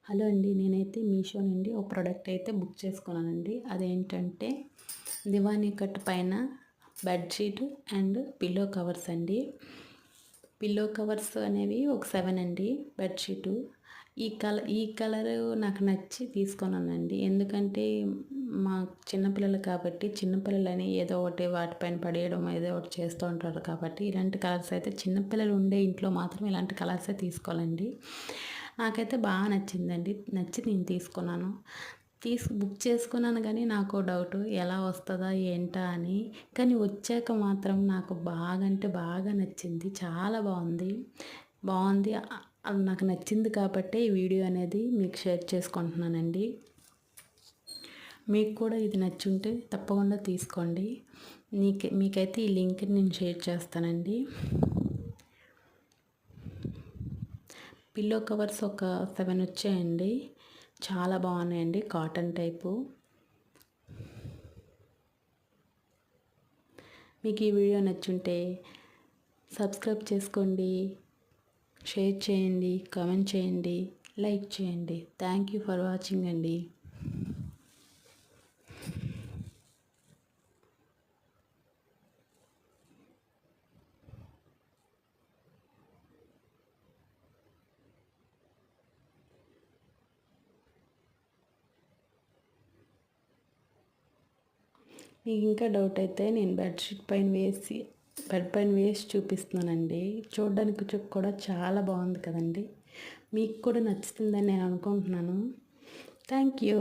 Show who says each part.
Speaker 1: Hello అండి. నేనైతే మీషో నుండి ఒక ప్రోడక్ట్ అయితే బుక్ చేసుకున్నానండి. అదేంటంటే దివానీ కట్ పైన బెడ్‌షీట్ అండ్ పిల్లో కవర్స్ అండి. పిల్లో కవర్స్ అనేవి ఒక 7 అండి. బెడ్‌షీటు ఈ కలరు నాకు నచ్చి తీసుకున్నానండి. ఎందుకంటే మా చిన్నపిల్లలు కాబట్టి చిన్నపిల్లలని ఏదో ఒకటి వాటిపైన పడేయడం ఏదో ఒకటి చేస్తూ ఉంటారు కాబట్టి ఇలాంటి కలర్స్ అయితే చిన్నపిల్లలు ఉండే ఇంట్లో మాత్రం ఇలాంటి కలర్సే తీసుకోవాలండి. నాకైతే బాగా నచ్చిందండి. నచ్చి నేను తీసుకున్నాను. బుక్ చేసుకున్నాను కానీ నాకో డౌటు ఎలా వస్తదా ఏంటా అని. కానీ వచ్చాక మాత్రం నాకు బాగా అంటే బాగా నచ్చింది. చాలా బావుంది. బావుంది. అది నాకు నచ్చింది కాబట్టే ఈ వీడియో అనేది మీకు షేర్ చేసుకుంటున్నానండి. మీకు కూడా ఇది నచ్చుంటే తప్పకుండా తీసుకోండి. మీకైతే ఈ లింక్‌ని నేను షేర్ చేస్తానండి. పిల్లో కవర్స్ ఒక 7 వచ్చాయండి. చాలా బాగున్నాయండి. Cotton type. మీకు ఈ వీడియో నచ్చుంటే సబ్స్క్రైబ్ చేసుకోండి, షేర్ చేయండి, కామెంట్ చేయండి, లైక్ చేయండి. థ్యాంక్ యూ ఫర్ వాచింగ్ అండి. మీకు ఇంకా డౌట్ అయితే నేను బెడ్ పైన వేసి చూపిస్తున్నానండి. చూడడానికి కూడా చాలా బాగుంది కదండి. మీకు కూడా నచ్చుతుందని నేను అనుకుంటున్నాను. Thank you.